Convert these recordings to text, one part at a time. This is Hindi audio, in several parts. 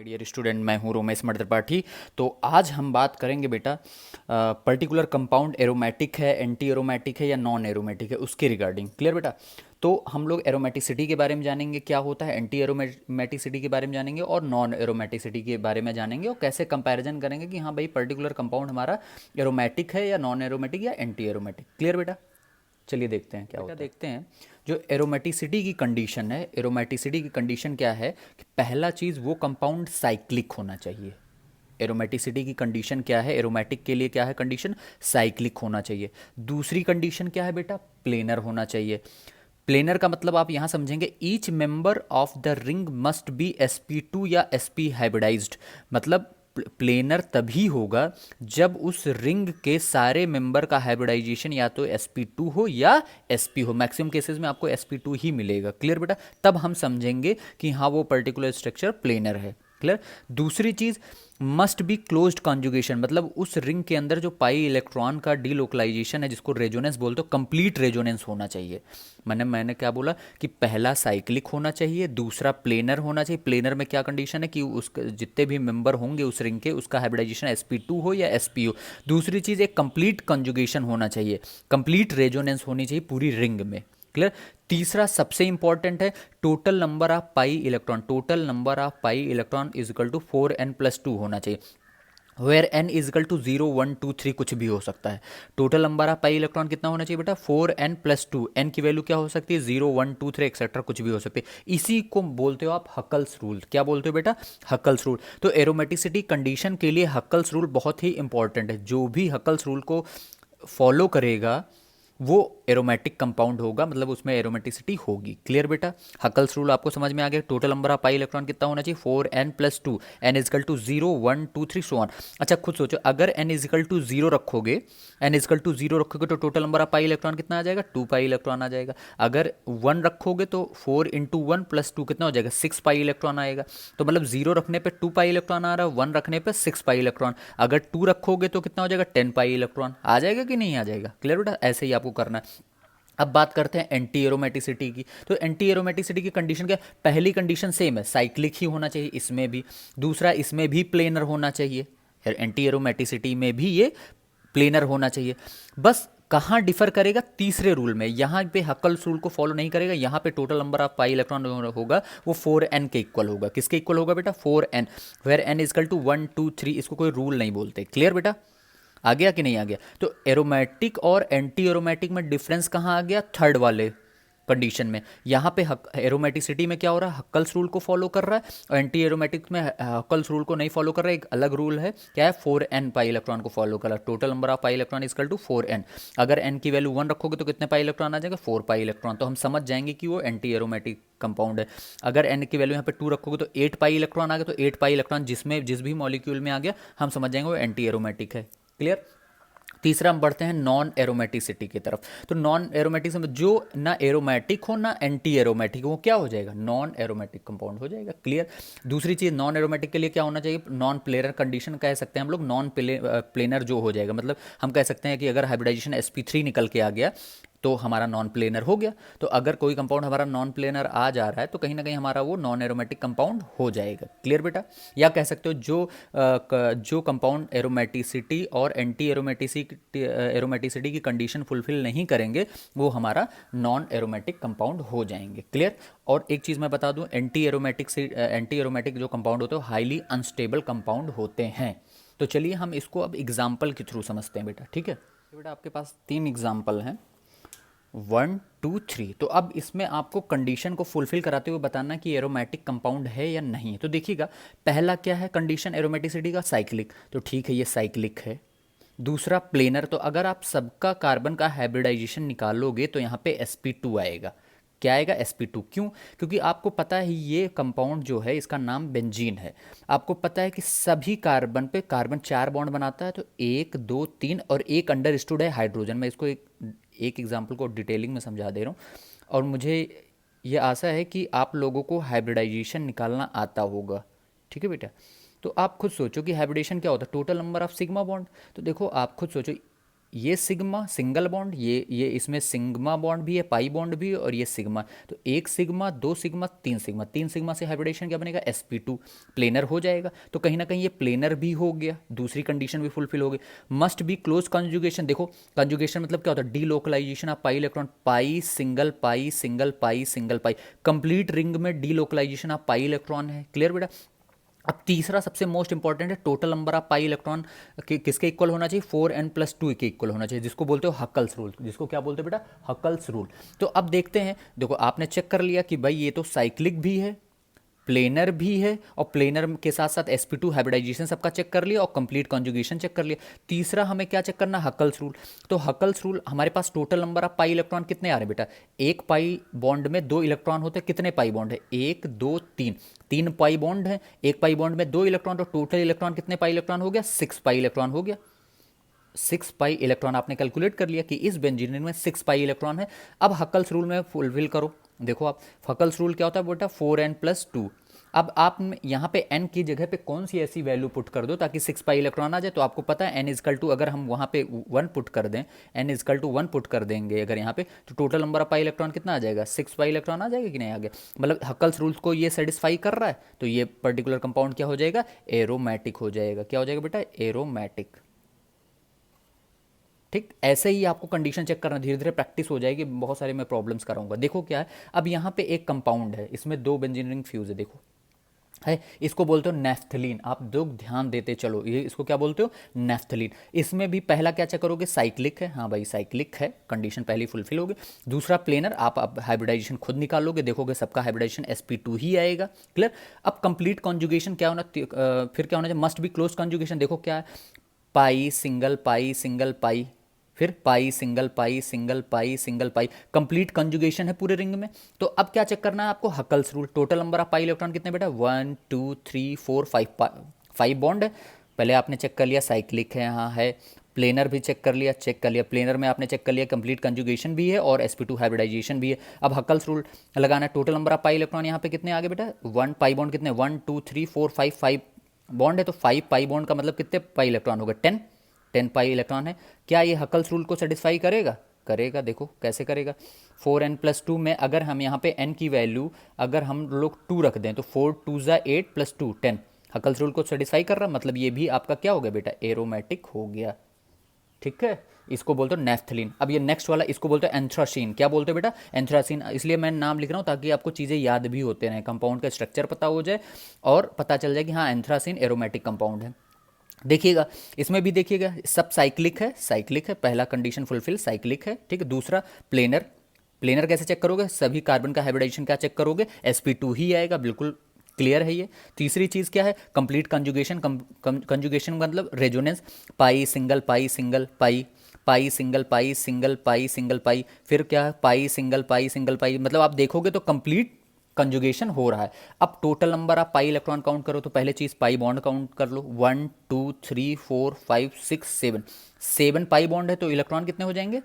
डियर स्टूडेंट, मैं हूँ रोमेश मर्द त्रिपाठी। तो आज हम बात करेंगे बेटा, पर्टिकुलर कंपाउंड एरोमेटिक है, एंटी एरोमेटिक है या नॉन एरोमेटिक है, उसके रिगार्डिंग। क्लियर बेटा? तो हम लोग एरोमेटिसिटी के बारे में जानेंगे, क्या होता है, एंटी एरोमेटिसिटी के बारे में जानेंगे और नॉन एरोमेटिसिटी के बारे में जानेंगे, और कैसे कंपैरिजन करेंगे कि हाँ भाई पर्टिकुलर कंपाउंड हमारा एरोमेटिक है या नॉन एरोमेटिक या एंटी एरोमेटिक। क्लियर बेटा? चलिए देखते हैं क्या होता है। देखते हैं जो एरोमेटिसिटी की कंडीशन है। एरोमेटिसिटी की कंडीशन क्या है कि पहला चीज़ वो कंपाउंड साइक्लिक होना चाहिए। एरोमेटिसिटी की कंडीशन क्या है, एरोमेटिक के लिए क्या है कंडीशन? साइक्लिक होना चाहिए। दूसरी कंडीशन क्या है बेटा? प्लेनर होना चाहिए। प्लेनर का मतलब आप यहाँ समझेंगे each member of the ring must be sp2 या sp हाइब्रिडाइज्ड। मतलब प्लेनर तभी होगा जब उस रिंग के सारे मेंबर का हाइब्रिडाइजेशन या तो sp2 हो या sp हो। मैक्सिमम केसेस में आपको sp2 ही मिलेगा। क्लियर बेटा? तब हम समझेंगे कि हाँ वो पर्टिकुलर स्ट्रक्चर प्लेनर है। क्लियर? दूसरी चीज, मस्ट बी क्लोज्ड कॉन्जुगेशन, मतलब उस रिंग के अंदर जो पाई इलेक्ट्रॉन का डीलोकलाइजेशन है, जिसको रेजोनेंस बोलते हो, कंप्लीट रेजोनेंस होना चाहिए। मैंने क्या बोला कि पहला साइक्लिक होना चाहिए, दूसरा प्लेनर होना चाहिए। प्लेनर में क्या कंडीशन है कि उस जितने भी मेंबर होंगे उस रिंग के, उसका हाइब्रिडाइजेशन sp2 हो या sp हो। दूसरी चीज़, एक कंप्लीट कंजुगेशन होना चाहिए, कंप्लीट रेजोनेंस होनी चाहिए पूरी रिंग में। क्लियर? तीसरा सबसे इंपॉर्टेंट है, total number of pi electron. Total number of pi electron is equal to 4n+2 होना चाहिए। Where n is equal to 0 1 2 3 कुछ भी हो सकता है। Total number of pi electron कितना होना चाहिए बेटा? 4n+2। एन की वैल्यू क्या हो सकती है? 0 1 2 3 एक्सेट्रा कुछ भी हो सकती है। इसी को बोलते हो आप हकल्स रूल। क्या बोलते हो बेटा? Huckel's rule. तो एरोमेटिसिटी कंडीशन के लिए हकल्स रूल बहुत ही इंपॉर्टेंट है। जो भी हकल्स रूल को फॉलो करेगा वो एरोमेटिक कंपाउंड होगा, मतलब उसमें एरोमेटिसिटी होगी। क्लियर बेटा? हकल्स रूल आपको समझ में आ गया। Total number of pi electron कितना होना चाहिए? 4n+2। N is equal to 0 1 2 3 so on. अच्छा खुद सोचो, अगर n इजकल टू 0 रखोगे, n इजकल टू 0 रखोगे तो total number of pi electron कितना आ जाएगा? 2 पाई इलेक्ट्रॉन आ जाएगा। अगर 1 रखोगे तो 4 × 1 + 2 कितना हो जाएगा? 6 पाई इलेक्ट्रॉन आएगा। तो मतलब 0 रखने पे 2 पाई इलेक्ट्रॉन आ रहा है, 1 रखने पे 6 पाई इलेक्ट्रॉन। अगर 2 रखोगे तो कितना हो जाएगा? 10 पाई इलेक्ट्रॉन आ जाएगा कि नहीं आ जाएगा? क्लियर बेटा? ऐसे ही आपको करना है। अब बात करते हैं एंटी एरोमेटिसिटी की। तो एंटी एरोमेटिसिटी की कंडीशन क्या है? पहली कंडीशन सेम है, साइक्लिक ही होना चाहिए इसमें भी। दूसरा, इसमें भी प्लेनर होना चाहिए। एंटी एरोमेटिसिटी में भी ये प्लेनर होना चाहिए। बस कहाँ डिफर करेगा? तीसरे रूल में। यहाँ पे हकल्स रूल को फॉलो नहीं करेगा। यहाँ पे total number of pi electron होगा वो 4n के इक्वल होगा। किसके इक्वल होगा बेटा? 4n। Where n is equal to 1 2 3। इसको कोई रूल नहीं बोलते। क्लियर बेटा? आ गया कि नहीं आ गया? तो एरोमेटिक और एंटी एरोमेटिक में डिफरेंस कहाँ आ गया? थर्ड वाले कंडीशन में। यहाँ पे एरोमेटिसिटी में क्या हो रहा है? हक्कल्स रूल को फॉलो कर रहा है, और एंटी एरोमेटिक में हक्कल्स रूल को नहीं फॉलो कर रहा है। एक अलग रूल है, क्या है? 4n पाई इलेक्ट्रॉन को फॉलो कर रहा है। Total number of pi electron is equal to 4n। अगर n की वैल्यू 1 रखोगे तो कितने पाई इलेक्ट्रॉन आ जाएगा? 4 पाई इलेक्ट्रॉन। तो हम समझ जाएंगे कि वो एंटी एरोमेटिक कंपाउंड है। अगर n की वैल्यू यहाँ पे 2 रखोगे तो 8 पाई इलेक्ट्रॉन आ गया। तो 8 पाई इलेक्ट्रॉन जिसमें जिस भी मॉलिक्यूल में आ गया, हम समझ जाएंगे वो एंटी एरोमेटिक है। क्लियर? तीसरा हम बढ़ते हैं नॉन एरोमेटिसिटी की तरफ। तो नॉन एरोमेटिक में जो ना एरोमेटिक हो ना एंटी एरोमेटिक हो, वो क्या हो जाएगा? नॉन एरोमेटिक कंपाउंड हो जाएगा। क्लियर? दूसरी चीज, नॉन एरोमेटिक के लिए क्या होना चाहिए? नॉन प्लेनर कंडीशन कह सकते हैं हम लोग। नॉन प्लेनर जो हो जाएगा, मतलब हम कह सकते हैं कि अगर हाइब्रिडाइजेशन sp3 निकल के आ गया तो हमारा नॉन प्लेनर हो गया। तो अगर कोई कंपाउंड हमारा नॉन प्लेनर आ जा रहा है तो कहीं ना कहीं हमारा वो नॉन एरोमेटिक कंपाउंड हो जाएगा। क्लियर बेटा? या कह सकते हो जो कंपाउंड एरोमेटिसिटी और एंटी एरोमेटिसिटी की कंडीशन फुलफिल नहीं करेंगे वो हमारा नॉन एरोमेटिक कंपाउंड हो जाएंगे। क्लियर? और एक चीज़ मैं बता दूं, एंटी एरोमेटिक जो कंपाउंड होते हैं हाईली अनस्टेबल कंपाउंड होते हैं। तो चलिए हम इसको अब एग्जाम्पल के थ्रू समझते हैं बेटा। ठीक है? तो बेटा आपके पास 3 एग्जाम्पल हैं, 1 2 3। तो अब इसमें आपको कंडीशन को फुलफिल कराते हुए बताना कि एरोमेटिक कंपाउंड है या नहीं है। तो देखिएगा, पहला क्या है कंडीशन एरोमेटिसिटी का? साइक्लिक। तो ठीक है, ये साइक्लिक है। दूसरा प्लेनर। तो अगर आप सबका कार्बन का हाइब्रिडाइजेशन निकालोगे तो यहाँ पे sp2 आएगा। क्या आएगा? sp2। क्यों? क्योंकि आपको पता है ये कंपाउंड जो है इसका नाम बेंजीन है। आपको पता है कि सभी कार्बन पे कार्बन 4 बॉन्ड बनाता है। तो 1 2 3 और एक अंडर स्टूड है हाइड्रोजन। मैं इसको एक एग्जाम्पल को डिटेलिंग में समझा दे रहा हूँ, और मुझे ये आशा है कि आप लोगों को हाइब्रिडाइजेशन निकालना आता होगा। ठीक है बेटा? तो आप खुद सोचो कि हाइब्रिडेशन क्या होता है? Total number of sigma bond. तो देखो आप खुद सोचो, ये सिग्मा सिंगल बॉन्ड, ये इसमें सिग्मा बॉन्ड भी है, पाई बॉन्ड भी है, और ये सिग्मा। तो एक सिग्मा, दो सिग्मा, तीन सिग्मा, तीन सिग्मा से हाइब्रिडेशन क्या बनेगा, sp2 प्लेनर हो जाएगा। तो कहीं ना कहीं ये प्लेनर भी हो गया, दूसरी कंडीशन भी फुलफिल हो गई। मस्ट बी क्लोज कंजुगेशन, देखो कंजुगेशन मतलब क्या होता है, delocalisation of pi electron, pi single pi single pi single pi, complete ring में डीलोकलाइजेशन ऑफ पाई इलेक्ट्रॉन है। क्लियर बेटा। अब तीसरा सबसे मोस्ट इंपॉर्टेंट है, total number of pi electron किसके इक्वल होना चाहिए, 4n+2 के इक्वल होना चाहिए, जिसको बोलते हो हक्कल्स रूल। जिसको क्या बोलते हो बेटा, हक्कल्स रूल। तो अब देखते हैं, देखो आपने चेक कर लिया कि भाई ये तो साइक्लिक भी है, प्लेनर भी है, और प्लेनर के साथ साथ sp2 हाइब्रिडाइजेशन सबका चेक कर लिया और कंप्लीट कॉन्जुगेशन चेक कर लिया। तीसरा हमें क्या चेक करना, हकल्स रूल। तो हकल्स रूल, हमारे पास total number of pi electron कितने आ रहे हैं बेटा, एक पाई बॉन्ड में दो इलेक्ट्रॉन होते हैं, कितने पाई बॉन्ड है, एक दो तीन, तीन पाई बॉन्ड है, एक पाई बॉन्ड में दो इलेक्ट्रॉन, तो टोटल इलेक्ट्रॉन कितने पाई इलेक्ट्रॉन हो गया, 6 पाई इलेक्ट्रॉन हो गया। 6 पाई इलेक्ट्रॉन आपने कैलकुलेट कर लिया कि इस बेंजीन में 6 पाई इलेक्ट्रॉन है। अब हकल्स रूल में फुलफिल करो। देखो आप, हकल्स रूल क्या होता है बेटा, 4n+2। अब आप यहाँ पे n की जगह पे कौन सी ऐसी वैल्यू पुट कर दो ताकि 6 पाई इलेक्ट्रॉन आ जाए। तो आपको पता है n इजकल टू, अगर हम वहाँ पे 1 पुट कर दें, n इजकल टू 1 पुट कर देंगे अगर यहाँ पे, तो total number of pi electron कितना आ जाएगा, 6 पाई इलेक्ट्रॉन आ जाएगा कि नहीं आ गया। मतलब हकल्स रूल्स को ये सेटिस्फाई कर रहा है, तो ये पर्टिकुलर कंपाउंड क्या हो जाएगा, एरोमेटिक हो जाएगा। क्या हो जाएगा बेटा, एरोमेटिक। ठीक, ऐसे ही आपको कंडीशन चेक करना, धीरे धीरे प्रैक्टिस हो जाएगी, बहुत सारे मैं प्रॉब्लम्स कराऊंगा। देखो क्या है, अब यहाँ पे एक कंपाउंड है, इसमें दो बेंजीन रिंग फ्यूज है, देखो है, इसको बोलते हो नेफ्थलीन। आप लोग ध्यान देते चलो, ये इसको क्या बोलते हो, नेफ्थलीन। इसमें भी पहला क्या चेक करोगे, साइक्लिक है, हाँ भाई साइक्लिक है, कंडीशन पहली फुलफिल होगी। दूसरा प्लेनर, आप हाइब्रिडाइजेशन खुद निकालोगे, देखोगे सबका हाइब्रिडाइजेशन sp2 ही आएगा। क्लियर। अब कंप्लीट कॉन्जुगेशन क्या होना, फिर क्या होना चाहिए, मस्ट बी क्लोज कॉन्जुगेशन। देखो क्या है, पाई सिंगल पाई सिंगल पाई, फिर पाई single pi single pi single pi, complete conjugation है पूरे रिंग में। तो अब क्या चेक करना है आपको, Huckel's rule. Total number of pi electron कितने बेटा, 1 2 3 4 5, 5 बॉन्ड है। पहले आपने चेक कर लिया साइक्लिक है, हाँ है। प्लेनर भी चेक कर लिया, प्लेनर में आपने चेक कर लिया कंप्लीट कंजुगेशन भी है और sp2 हाइब्रिडाइजेशन भी है। अब हकल्स रूल लगाना है, total number of pi electron यहाँ पे कितने आ गए बेटा, 1 पाई बॉन्ड कितने, 1 2 3 4 5, 5 बॉन्ड है, तो 5 पाई बॉन्ड का मतलब कितने पाई इलेक्ट्रॉन होगा, 10, 10 पाई इलेक्ट्रॉन है। क्या ये हकल्स रूल को सेटिस्फाई करेगा, करेगा। देखो कैसे करेगा, 4n+2 में अगर हम यहाँ पे n की वैल्यू अगर हम लोग 2 रख दें, तो 4 2 ज़ा 8 + 2 10, हकल्स रूल को सेटिस्फाई कर रहा, मतलब ये भी आपका क्या हो गया बेटा, एरोमेटिक हो गया। ठीक है, इसको बोलते हो नेफ्थलीन। अब ये नेक्स्ट वाला, इसको बोलते हो एंथ्रासीन। क्या बोलते हो बेटा, एंथ्रासीन। इसलिए मैं नाम लिख रहा हूँ ताकि आपको चीज़ें याद भी होते रहें, कंपाउंड का स्ट्रक्चर पता हो जाए और पता चल जाए कि हाँ एंथ्रासीन एरोमेटिक कंपाउंड है। देखिएगा, इसमें भी देखिएगा सब साइक्लिक है, साइक्लिक है, पहला कंडीशन फुलफिल, साइक्लिक है। ठीक है, दूसरा प्लेनर। प्लेनर कैसे चेक करोगे, सभी कार्बन का हाइब्रिडाइजेशन क्या चेक करोगे, sp2 ही आएगा, बिल्कुल क्लियर है ये। तीसरी चीज़ क्या है, कंप्लीट कंजुगेशन। कंजुगेशन मतलब रेजोनेंस, पाई सिंगल पाई सिंगल पाई, पाई single pi single pi single पाई, फिर क्या, पाई सिंगल पाई सिंगल पाई, मतलब आप देखोगे तो कंप्लीट कंजुगेशन हो रहा है। अब टोटल नंबर आप पाई इलेक्ट्रॉन काउंट करो, तो पहले चीज़ पाई बॉन्ड काउंट कर लो, 1 2 3 4 5 6 7, 7 पाई बॉन्ड है, तो इलेक्ट्रॉन कितने हो जाएंगे,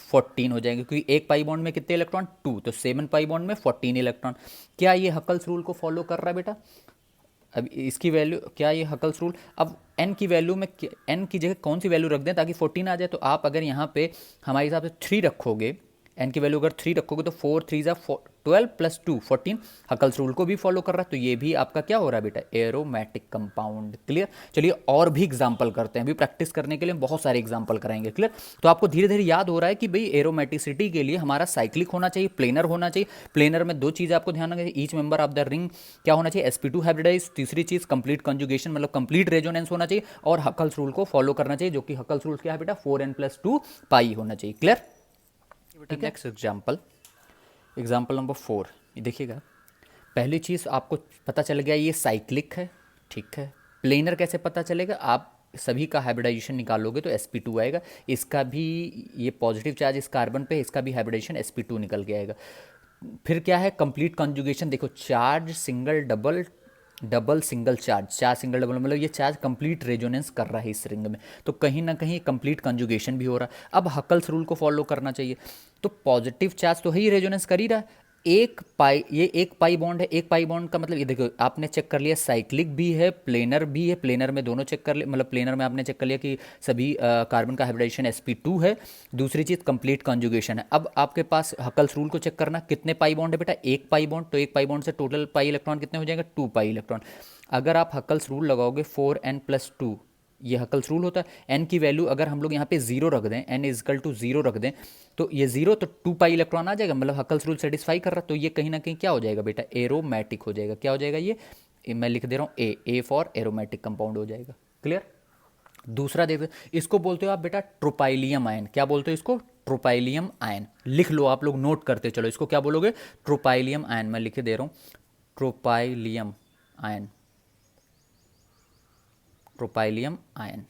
14 हो जाएंगे, क्योंकि एक पाई बॉन्ड में कितने इलेक्ट्रॉन, 2, तो 7 पाई बॉन्ड में 14 इलेक्ट्रॉन। क्या ये हकल्स रूल को फॉलो कर रहा है बेटा, अब इसकी वैल्यू क्या, ये हकल्स रूल। अब n की वैल्यू में n की जगह कौन सी वैल्यू रख दें ताकि 14 आ जाए, तो आप अगर यहाँ पे हमारे हिसाब से 3 रखोगे, n की वैल्यू अगर 3 रखोगे, तो 4 3 ज़ा 12 + 2 14, हकल्स रूल को भी फॉलो कर रहा है, तो ये भी आपका क्या हो रहा है बेटा, एरोमेटिक कंपाउंड। क्लियर। चलिए और भी एग्जांपल करते हैं, अभी प्रैक्टिस करने के लिए बहुत सारे एग्जांपल कराएंगे। क्लियर। तो आपको धीरे धीरे याद हो रहा है कि भाई एरोमेटिसिटी के लिए हमारा साइक्लिक होना चाहिए, प्लेनर होना चाहिए। प्लेनर में दो चीज़ आपको ध्यान रखना, each member of the ring क्या होना चाहिए, sp2 हाइब्रिडाइज। तीसरी चीज़ कंप्लीट कंजुगेशन मतलब कंप्लीट रेजोनेंस होना चाहिए, और हकल्स रूल को फॉलो करना चाहिए, जो कि हकल्स रूल क्या है बेटा, 4n+2 पाई होना चाहिए। Clear. Next example, example number 4, ये देखिएगा। पहली चीज़ आपको पता चल गया ये साइक्लिक है, ठीक है। प्लेनर कैसे पता चलेगा, आप सभी का हाइब्रिडाइजेशन निकालोगे तो sp2 आएगा, इसका भी ये पॉजिटिव चार्ज इस कार्बन पे, इसका भी हाइब्रिडाइजेशन sp2 निकल के आएगा। फिर क्या है, कंप्लीट कंजुगेशन। देखो charge single double, double single charge, charge single double, मतलब ये चार्ज कंप्लीट रेजोनेंस कर रहा है इस रिंग में, तो कहीं ना कहीं कंप्लीट कंजुगेशन भी हो रहा है। अब हकल्स रूल को फॉलो करना चाहिए, तो पॉजिटिव चार्ज तो है ही रेजोनेंस कर ही रहा है, एक पाई बॉन्ड है। एक पाई बॉन्ड का मतलब ये देखो, आपने चेक कर लिया साइक्लिक भी है, प्लेनर भी है। प्लेनर में दोनों चेक कर लिया, मतलब प्लेनर में आपने चेक कर लिया कि सभी कार्बन का हाइब्रिडाइजेशन sp2 है। दूसरी चीज़ कंप्लीट कॉन्जुगेशन है। अब आपके पास हकल्स रूल को चेक करना, कितने पाई बॉन्ड है बेटा, एक पाई बॉन्ड। तो एक पाई बॉन्ड से टोटल पाई इलेक्ट्रॉन कितने हो जाएंगे, 2 पाई इलेक्ट्रॉन। अगर आप हकल्स रूल लगाओगे 4n+2, ये हकल्स रूल होता है। एन की वैल्यू अगर हम लोग यहाँ पे जीरो रख दें, एन इजकल टू जीरो रख दें, तो ये जीरो तो 2 पाई इलेक्ट्रॉन आ जाएगा, मतलब हकल्स रूल सेटिस्फाई कर रहा है। तो ये कहीं ना कहीं क्या हो जाएगा बेटा, एरोमेटिक हो जाएगा। क्या हो जाएगा ये मैं लिख दे रहा हूँ, ए फॉर एरोमेटिक कंपाउंड हो जाएगा। क्लियर। दूसरा देखते, इसको बोलते हो आप बेटा ट्रोपाइलियम आयन। क्या बोलते हो इसको, ट्रोपाइलियम आयन। लिख लो आप लोग, नोट करते चलो, इसको क्या बोलोगे, ट्रोपाइलियम आयन। मैं लिख दे रहा हूँ, ट्रोपाइलियम आयन। ट्रोपाइलियम आयन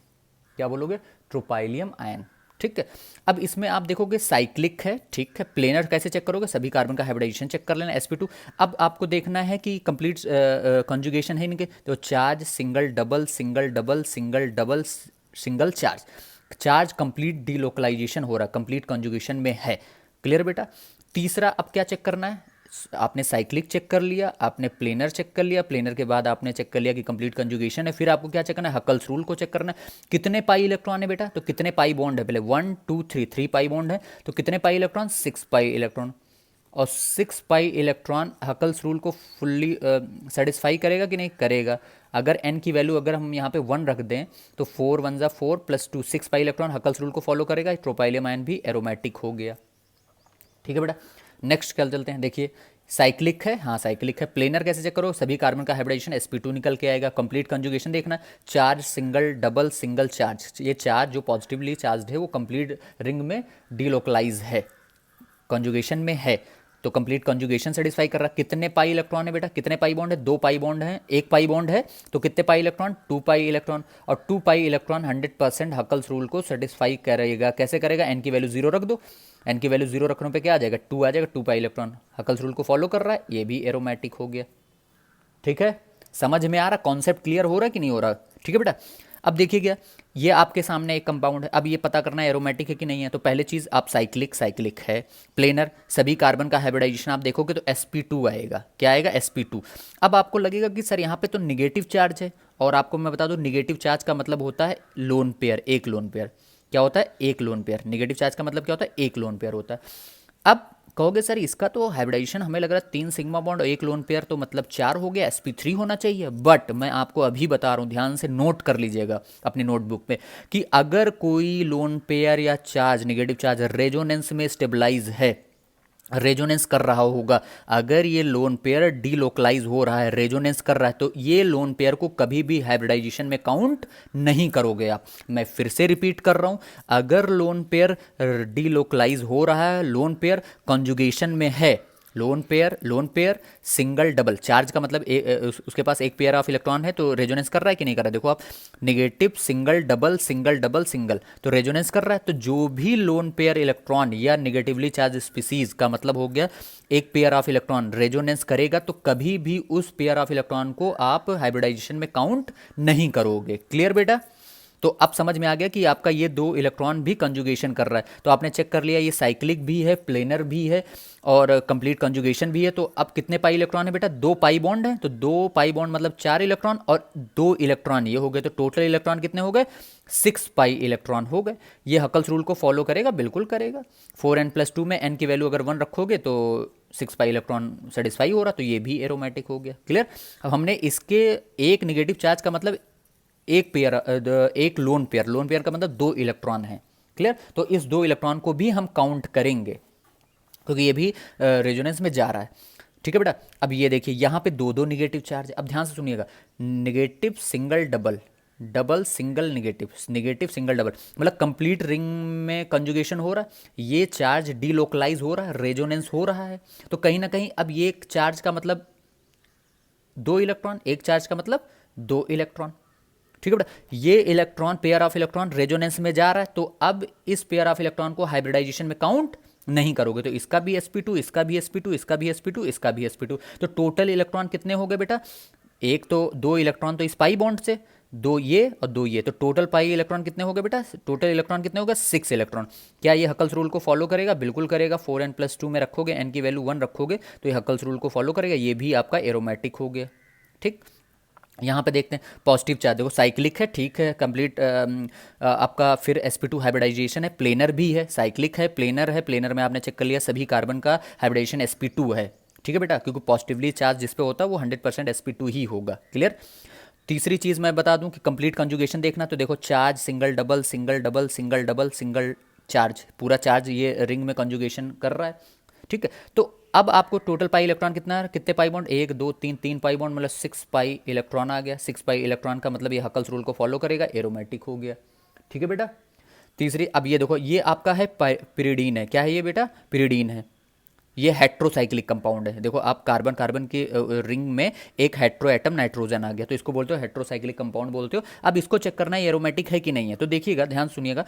क्या बोलोगे, ट्रोपाइलियम आयन। ठीक है। अब इसमें आप देखोगे साइक्लिक है, ठीक है। प्लेनर कैसे चेक करोगे, सभी कार्बन का हाइब्रिडाइजेशन चेक कर लेना, sp2। अब आपको देखना है कि कंप्लीट कॉन्जुगेशन है इनके, तो charge single double single double single double single charge, charge complete delocalisation हो रहा है, कंप्लीट कॉन्जुगेशन में है। क्लियर बेटा। तीसरा अब क्या चेक करना है, आपने साइक्लिक चेक कर लिया, आपने प्लेनर चेक कर लिया, प्लेनर के बाद आपने चेक कर लिया कि कंप्लीट कंजुगेशन है। फिर आपको क्या चेक करना है, हकल्स रूल को चेक करना है। कितने पाई इलेक्ट्रॉन है बेटा, तो कितने पाई बॉन्ड है, पहले 1 2 3 3 पाई बॉन्ड है, तो कितने पाई इलेक्ट्रॉन, 6 पाई इलेक्ट्रॉन। और 6 पाई इलेक्ट्रॉन हकल्स रूल को फुल्ली सेटिस्फाई करेगा कि नहीं करेगा। अगर n की वैल्यू अगर हम यहाँ पे 1 रख दें, तो 4 1 ज़ा 4 + 2 6 पाई इलेक्ट्रॉन हकल्स रूल को फॉलो करेगा। ट्रोपाइलियम आयन भी एरोमेटिक हो गया। ठीक है बेटा। नेक्स्ट कल चलते हैं, देखिए साइक्लिक है, हाँ साइक्लिक है। प्लेनर कैसे चेक करो, सभी कार्बन का हाइब्रिडाइजेशन sp2 निकल के आएगा। कंप्लीट कंजुगेशन देखना, charge single double single charge, ये चार्ज जो पॉजिटिवली चार्ज है वो कंप्लीट रिंग में डीलोकलाइज है, कंजुगेशन में है, तो कंप्लीट कंजुगेशन सेटिस्फाई कर रहा है। कितने पाई इलेक्ट्रॉन है बेटा, कितने पाई बॉन्ड है, 2 पाई बॉन्ड है। एक पाई बॉन्ड है तो कितने पाई इलेक्ट्रॉन, 2 पाई इलेक्ट्रॉन। और 2 पाई इलेक्ट्रॉन 100% हकल्स रूल को सेटिस्फाई करेगा। कैसे करेगा, एन की वैल्यू जीरो रख दो, एन की वैल्यू जीरो रखने पे क्या आ जाएगा, 2 आ जाएगा। 2 पाई इलेक्ट्रॉन हकल्स रूल को फॉलो कर रहा है, ये भी एरोमेटिक हो गया। ठीक है, समझ में आ रहा, कॉन्सेप्ट क्लियर हो रहा है कि नहीं हो रहा। ठीक है बेटा। अब देखिए क्या, ये आपके सामने एक कंपाउंड है, अब ये पता करना है एरोमेटिक है कि नहीं है। तो पहले चीज़ आप साइक्लिक है। प्लेनर सभी कार्बन का हाइब्रिडाइजेशन आप देखोगे तो sp2 आएगा। क्या आएगा, sp2। अब आपको लगेगा कि सर यहाँ पे तो निगेटिव चार्ज है, और आपको मैं बता दूं निगेटिव चार्ज का मतलब होता है लोन पेयर, एक लोन पेयर। क्या होता है, एक लोन पेयर। निगेटिव चार्ज का मतलब क्या होता है, एक लोन पेयर होता है। अब कहोगे सर इसका तो हाइब्रिडाइजेशन हमें लग रहा है 3 सिग्मा बॉन्ड और एक लोन पेयर, तो मतलब 4 हो गया, sp3 होना चाहिए। बट मैं आपको अभी बता रहा हूँ, ध्यान से नोट कर लीजिएगा अपनी नोटबुक में, कि अगर कोई लोन पेयर या चार्ज, नेगेटिव चार्ज रेजोनेंस में स्टेबलाइज है, रेजोनेंस कर रहा होगा, अगर ये लोन पेयर डीलोकलाइज हो रहा है, रेजोनेंस कर रहा है, तो ये लोन पेयर को कभी भी हाइब्रिडाइजेशन में काउंट नहीं करोगे आप। मैं फिर से रिपीट कर रहा हूं, अगर लोन पेयर डीलोकलाइज हो रहा है, लोन पेयर कॉन्जुगेशन में है, loan pair single double, charge का मतलब उसके पास एक पेयर ऑफ इलेक्ट्रॉन है, तो रेजोनेंस कर रहा है कि नहीं कर रहा है। देखो आप, negative single double single double single, तो रेजोनेंस कर रहा है। तो जो भी लोन पेयर इलेक्ट्रॉन या नेगेटिवली चार्ज स्पीसीज का मतलब हो गया एक पेयर ऑफ इलेक्ट्रॉन रेजोनेंस करेगा, तो कभी भी उस पेयर ऑफ इलेक्ट्रॉन को आप हाइब्रिडाइजेशन में काउंट नहीं करोगे। क्लियर बेटा। तो अब समझ में आ गया कि आपका ये 2 इलेक्ट्रॉन भी कंजुगेशन कर रहा है। तो आपने चेक कर लिया, ये साइक्लिक भी है, प्लेनर भी है, और कंप्लीट कंजुगेशन भी है। तो अब कितने पाई इलेक्ट्रॉन है बेटा, 2 पाई बॉन्ड है, तो 2 पाई बॉन्ड मतलब 4 इलेक्ट्रॉन, और 2 इलेक्ट्रॉन ये हो गए, तो टोटल इलेक्ट्रॉन कितने हो गए, 6 पाई इलेक्ट्रॉन हो गए। ये हकल्स रूल को फॉलो करेगा, बिल्कुल करेगा। 4n+2 में n की वैल्यू अगर 1 रखोगे तो 6 पाई इलेक्ट्रॉन सेटिस्फाई हो रहा, तो ये भी एरोमेटिक हो गया। क्लियर। अब हमने इसके एक निगेटिव चार्ज का मतलब एक पेयर, एक लोन पेयर का मतलब 2 इलेक्ट्रॉन है। क्लियर। तो इस 2 इलेक्ट्रॉन को भी हम काउंट करेंगे, क्योंकि ये भी रेजोनेंस में जा रहा है। ठीक है बेटा। अब ये देखिए यहाँ पे 2 2 निगेटिव चार्ज। अब ध्यान से सुनिएगा, negative single double, double single negative, negative single double, मतलब कंप्लीट रिंग में कंजुगेशन हो रहा है, ये चार्ज डीलोकलाइज हो रहा है, रेजोनेंस हो रहा है। तो कहीं ना कहीं अब ये एक चार्ज का मतलब 2 इलेक्ट्रॉन, एक चार्ज का मतलब 2 इलेक्ट्रॉन। ठीक है बेटा। ये electron, pair of electron resonance में जा रहा है, तो अब इस पेयर ऑफ इलेक्ट्रॉन को हाइब्रिडाइजेशन में काउंट नहीं करोगे। तो इसका भी sp2, इसका भी sp2, इसका भी sp2, इसका भी sp2, तो टोटल इलेक्ट्रॉन कितने हो गए बेटा, एक तो 2 इलेक्ट्रॉन तो इस पाई बॉन्ड से, दो ये और दो ये, तो टोटल पाई इलेक्ट्रॉन कितने हो गए बेटा, टोटल इलेक्ट्रॉन कितने हो गए 6 इलेक्ट्रॉन। क्या ये हकल्स रूल को फॉलो करेगा, बिल्कुल करेगा। 4n+2 में रखोगे, n की वैल्यू 1 रखोगे तो ये हकल्स रूल को फॉलो करेगा, ये भी आपका एरोमेटिक हो गया। ठीक, यहाँ पे देखते हैं पॉजिटिव चार्ज, देखो साइक्लिक है, ठीक है, कंप्लीट आपका फिर sp2 हाइब्रिडाइजेशन है, प्लेनर भी है, साइक्लिक है, प्लेनर है, प्लेनर में आपने चेक कर लिया सभी कार्बन का हाइब्रिडाइजेशन sp2 है। ठीक है बेटा, क्योंकि पॉजिटिवली चार्ज जिस पे होता है वो 100% sp2 ही होगा। क्लियर। तीसरी चीज़ मैं बता दूं कि कंप्लीट कंजुगेशन देखना, तो देखो charge single double single double single double single charge, पूरा चार्ज ये रिंग में कंजुगेशन कर रहा है। ठीक है, तो अब आपको टोटल पाई इलेक्ट्रॉन कितना है, कितने पाई बॉन्ड, 1 2 3, 3 पाई बॉन्ड, मतलब 6 पाई इलेक्ट्रॉन आ गया। 6 पाई इलेक्ट्रॉन का मतलब ये हकल्स रूल को फॉलो करेगा, एरोमेटिक हो गया। ठीक है बेटा। तीसरी, अब ये देखो ये आपका है पिरिडीन है, क्या है ये बेटा, पिरिडीन है। ये हेट्रोसाइक्लिक कंपाउंड है, देखो आप कार्बन कार्बन की रिंग में एक हेट्रो एटम नाइट्रोजन आ गया, तो इसको बोलते हो हेट्रोसाइक्लिक कंपाउंड बोलते हो। अब इसको चेक करना है एरोमेटिक है कि नहीं है, तो देखिएगा, ध्यान सुनिएगा,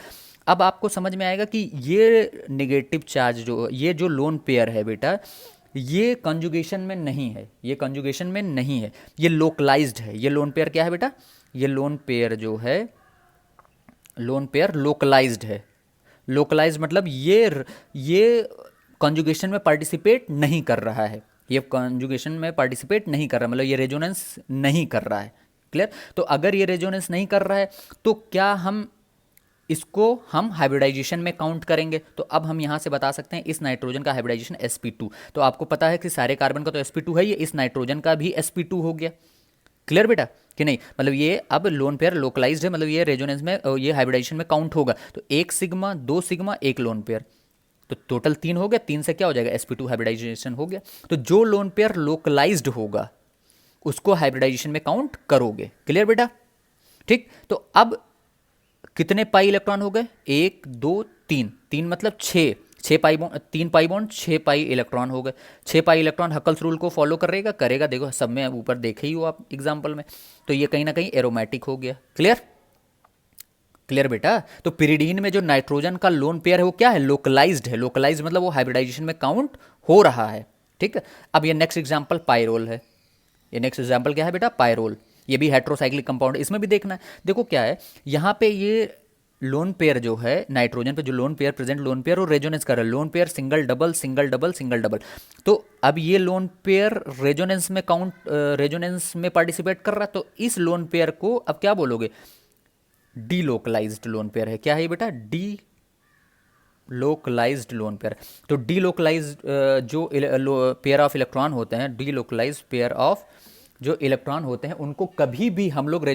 अब आपको समझ में आएगा कि ये नेगेटिव चार्ज जो ये जो लोन पेयर है बेटा, ये कंजुगेशन में नहीं है, ये कंजुगेशन में नहीं है, ये लोकलाइज्ड है। ये लोन पेयर क्या है बेटा, ये लोन पेयर जो है, लोन पेयर लोकलाइज्ड है। लोकलाइज्ड मतलब ये कंजुगेशन में पार्टिसिपेट नहीं कर रहा है, ये कंजुगेशन में पार्टिसिपेट नहीं कर रहा, मतलब ये रेजोनेंस नहीं कर रहा है। क्लियर। तो अगर ये रेजोनेंस नहीं कर रहा है तो क्या हम इसको हम हाइब्रिडाइजेशन में काउंट करेंगे, तो अब हम यहाँ से बता सकते हैं इस नाइट्रोजन का हाइब्रिडाइजेशन sp2, तो आपको पता है कि सारे कार्बन का तो sp2 है, ये इस नाइट्रोजन का भी sp2 हो गया। क्लियर बेटा कि नहीं, मतलब ये अब लोन पेयर लोकलाइज्ड है, मतलब ये रेजोनेंस में ये हाइब्रिडाइजेशन में काउंट होगा, तो 1 सिग्मा 2 सिग्मा 1 लोन पेयर, तो टोटल 3 हो गया, 3 से क्या हो जाएगा sp2 हाइब्रिडाइजेशन हो गया। तो जो लोन पेयर लोकलाइज्ड होगा उसको हाइब्रिडाइजेशन में काउंट करोगे। क्लियर बेटा। ठीक, तो अब कितने पाई इलेक्ट्रॉन हो गए, 1 2 3, 3 मतलब 6, 6 pi bond, 3 pi bond 6 pi electron हो गए। 6 पाई इलेक्ट्रॉन हकल्स रूल को फॉलो करेगा, करेगा, देखो सब में ऊपर देखे ही हो आप एग्जाम्पल में, तो ये कहीं ना कहीं एरोमेटिक हो गया। क्लियर। क्लियर बेटा। तो पिरिडीन में जो नाइट्रोजन का लोन पेयर है वो क्या है, लोकलाइज्ड है। लोकलाइज्ड मतलब वो हाइब्रिडाइजेशन में काउंट हो रहा है। ठीक है, अब ये नेक्स्ट एग्जांपल पायरोल है, ये नेक्स्ट एग्जांपल क्या है बेटा, पायरोल। ये भी हेट्रोसाइक्लिक कंपाउंड है, इसमें भी देखना है। देखो क्या है, यहाँ पे ये लोन पेयर जो है नाइट्रोजन पे, जो lone pair present lone pair, वो रेजोनेंस कर रहा है, loan pair single double single double single double. तो अब ये लोन पेयर रेजोनेंस में काउंट, रेजोनेंस में पार्टिसिपेट कर रहा है, तो इस लोन पेयर को अब क्या बोलोगे, डी लोकलाइज्ड लोन पेयर है। क्या है ये बेटा, डी लोकलाइज्ड लोन पेयर। तो डी लोकलाइज्ड जो पेयर ऑफ इलेक्ट्रॉन होते हैं, डी लोकलाइज्ड पेयर ऑफ जो इलेक्ट्रॉन होते हैं उनको कभी भी हम लोग